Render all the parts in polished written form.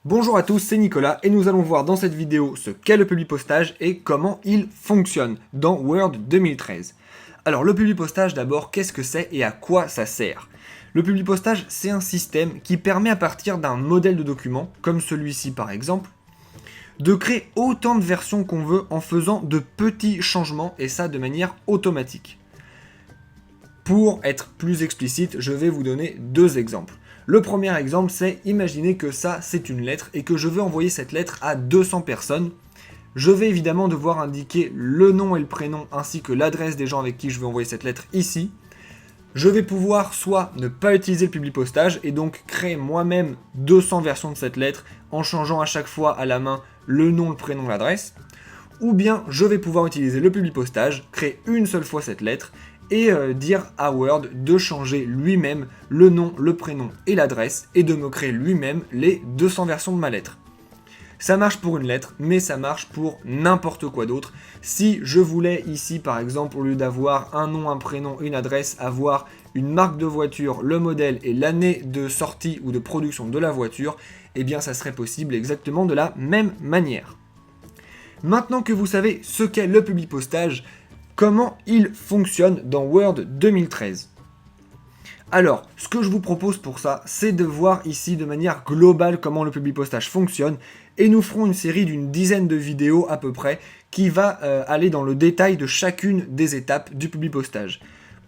Bonjour à tous, c'est Nicolas et nous allons voir dans cette vidéo ce qu'est le publipostage et comment il fonctionne dans Word 2013. Alors le publipostage d'abord, qu'est-ce que c'est et à quoi ça sert? Le publipostage, c'est un système qui permet à partir d'un modèle de document, comme celui-ci par exemple, de créer autant de versions qu'on veut en faisant de petits changements et ça de manière automatique. Pour être plus explicite, je vais vous donner deux exemples. Le premier exemple, c'est imaginer que ça, c'est une lettre et que je veux envoyer cette lettre à 200 personnes. Je vais évidemment devoir indiquer le nom et le prénom ainsi que l'adresse des gens avec qui je veux envoyer cette lettre ici. Je vais pouvoir soit ne pas utiliser le publipostage et donc créer moi-même 200 versions de cette lettre en changeant à chaque fois à la main le nom, le prénom, l'adresse. Ou bien je vais pouvoir utiliser le publipostage, créer une seule fois cette lettre et dire à Word de changer lui-même le nom, le prénom et l'adresse et de me créer lui-même les 200 versions de ma lettre. Ça marche pour une lettre, mais ça marche pour n'importe quoi d'autre. Si je voulais ici, par exemple, au lieu d'avoir un nom, un prénom, une adresse, avoir une marque de voiture, le modèle et l'année de sortie ou de production de la voiture, eh bien ça serait possible exactement de la même manière. Maintenant que vous savez ce qu'est le publipostage, comment il fonctionne dans Word 2013. Alors, ce que je vous propose pour ça, c'est de voir ici de manière globale comment le publipostage fonctionne, et nous ferons une série d'une dizaine de vidéos à peu près, qui va aller dans le détail de chacune des étapes du publipostage.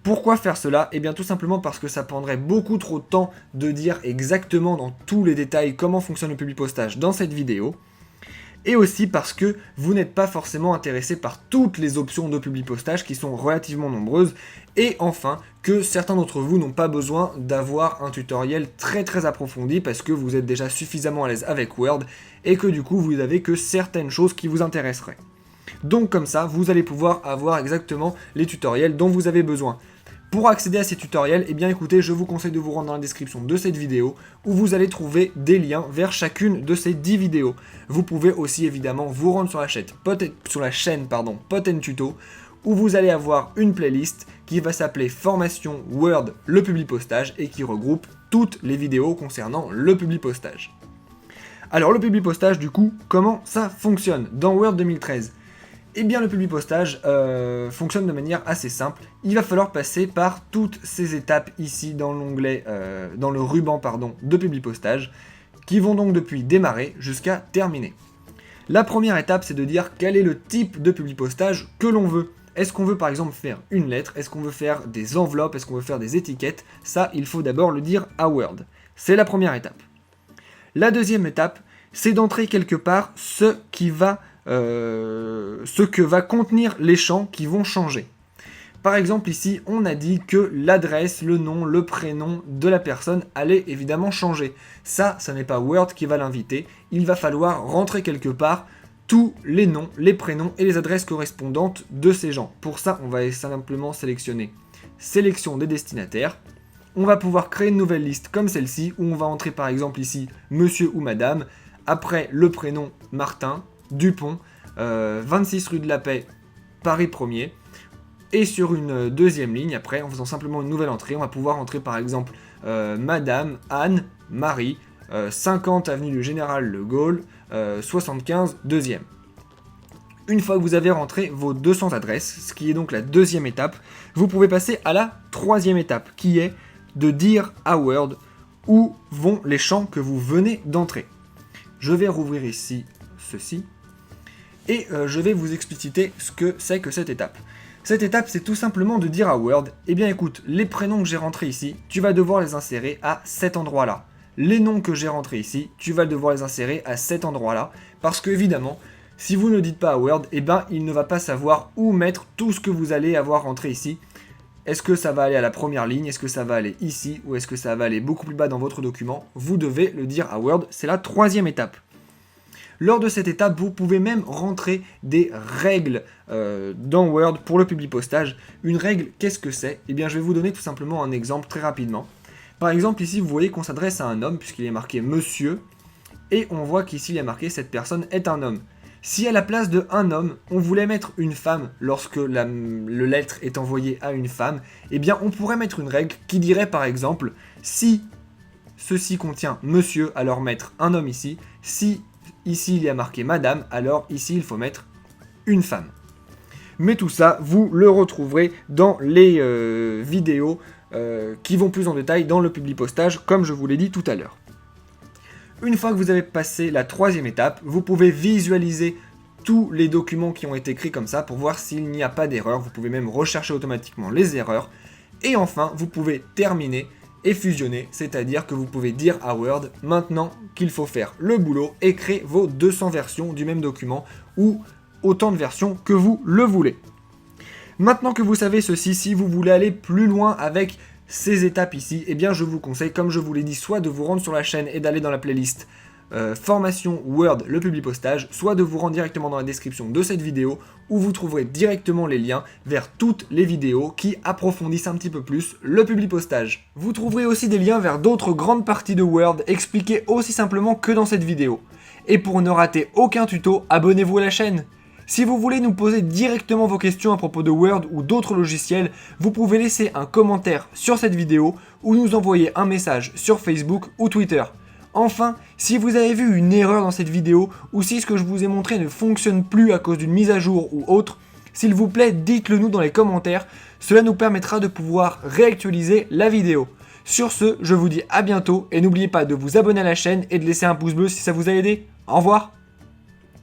Pourquoi faire cela? Eh bien tout simplement parce que ça prendrait beaucoup trop de temps de dire exactement dans tous les détails comment fonctionne le publipostage dans cette vidéo. Et aussi parce que vous n'êtes pas forcément intéressé par toutes les options de publipostage qui sont relativement nombreuses. Et enfin, que certains d'entre vous n'ont pas besoin d'avoir un tutoriel très approfondi parce que vous êtes déjà suffisamment à l'aise avec Word et que du coup vous n'avez que certaines choses qui vous intéresseraient. Donc comme ça, vous allez pouvoir avoir exactement les tutoriels dont vous avez besoin. Pour accéder à ces tutoriels, eh bien écoutez, je vous conseille de vous rendre dans la description de cette vidéo où vous allez trouver des liens vers chacune de ces 10 vidéos. Vous pouvez aussi évidemment vous rendre sur la chaîne Poten Tuto où vous allez avoir une playlist qui va s'appeler Formation Word le publipostage et qui regroupe toutes les vidéos concernant le publipostage. Alors le publipostage du coup, comment ça fonctionne dans Word 2013 ? Eh bien le publipostage fonctionne de manière assez simple. Il va falloir passer par toutes ces étapes ici dans l'onglet, dans le ruban de publipostage, qui vont donc depuis démarrer jusqu'à terminer. La première étape, c'est de dire quel est le type de publipostage que l'on veut. Est-ce qu'on veut par exemple faire une lettre? Est-ce qu'on veut faire des enveloppes? Est-ce qu'on veut faire des étiquettes? Ça, il faut d'abord le dire à Word. C'est la première étape. La deuxième étape, c'est d'entrer quelque part ce que va contenir les champs qui vont changer. Par exemple ici, on a dit que l'adresse, le nom, le prénom de la personne allait évidemment changer. Ça n'est pas Word qui va l'inviter. Il va falloir rentrer quelque part tous les noms, les prénoms et les adresses correspondantes de ces gens. Pour ça, on va simplement sélectionner sélection des destinataires. On va pouvoir créer une nouvelle liste comme celle-ci où on va entrer par exemple ici monsieur ou madame, après le prénom Martin, Dupont, 26 rue de la Paix, Paris 1er. Et sur une deuxième ligne, après, en faisant simplement une nouvelle entrée, on va pouvoir entrer par exemple Madame Anne Marie, 50 avenue du Général de Gaulle, 75 2e. Une fois que vous avez rentré vos 200 adresses, ce qui est donc la deuxième étape, vous pouvez passer à la troisième étape, qui est de dire à Word où vont les champs que vous venez d'entrer. Je vais rouvrir ici ceci. Et je vais vous expliciter ce que c'est que cette étape. Cette étape, c'est tout simplement de dire à Word, eh bien écoute, les prénoms que j'ai rentrés ici, tu vas devoir les insérer à cet endroit-là. Les noms que j'ai rentrés ici, tu vas devoir les insérer à cet endroit-là, parce que évidemment, si vous ne le dites pas à Word, eh bien il ne va pas savoir où mettre tout ce que vous allez avoir rentré ici. Est-ce que ça va aller à la première ligne? Est-ce que ça va aller ici? Ou est-ce que ça va aller beaucoup plus bas dans votre document? Vous devez le dire à Word, c'est la troisième étape. Lors de cette étape, vous pouvez même rentrer des règles dans Word pour le publipostage. Une règle, qu'est-ce que c'est? Eh bien, je vais vous donner tout simplement un exemple très rapidement. Par exemple, ici, vous voyez qu'on s'adresse à un homme, puisqu'il est marqué « Monsieur », et on voit qu'ici, il est marqué « Cette personne est un homme ». Si à la place de un homme, on voulait mettre une femme lorsque le lettre est envoyée à une femme, eh bien, on pourrait mettre une règle qui dirait, par exemple, si ceci contient monsieur, alors mettre un homme ici. Si ici il y a marqué madame, alors ici il faut mettre une femme. Mais tout ça, vous le retrouverez dans les vidéos qui vont plus en détail dans le Publipostage, comme je vous l'ai dit tout à l'heure. Une fois que vous avez passé la troisième étape, vous pouvez visualiser tous les documents qui ont été écrits comme ça pour voir s'il n'y a pas d'erreur. Vous pouvez même rechercher automatiquement les erreurs. Et enfin, vous pouvez terminer et fusionner, c'est-à-dire que vous pouvez dire à Word maintenant qu'il faut faire le boulot et créer vos 200 versions du même document ou autant de versions que vous le voulez. Maintenant que vous savez ceci, si vous voulez aller plus loin avec ces étapes ici, eh bien je vous conseille, comme je vous l'ai dit, soit de vous rendre sur la chaîne et d'aller dans la playlist formation Word, le Publipostage, soit de vous rendre directement dans la description de cette vidéo où vous trouverez directement les liens vers toutes les vidéos qui approfondissent un petit peu plus le Publipostage. Vous trouverez aussi des liens vers d'autres grandes parties de Word expliquées aussi simplement que dans cette vidéo. Et pour ne rater aucun tuto, abonnez-vous à la chaîne. Si vous voulez nous poser directement vos questions à propos de Word ou d'autres logiciels, vous pouvez laisser un commentaire sur cette vidéo ou nous envoyer un message sur Facebook ou Twitter. Enfin, si vous avez vu une erreur dans cette vidéo ou si ce que je vous ai montré ne fonctionne plus à cause d'une mise à jour ou autre, s'il vous plaît, dites-le nous dans les commentaires, cela nous permettra de pouvoir réactualiser la vidéo. Sur ce, je vous dis à bientôt et n'oubliez pas de vous abonner à la chaîne et de laisser un pouce bleu si ça vous a aidé. Au revoir!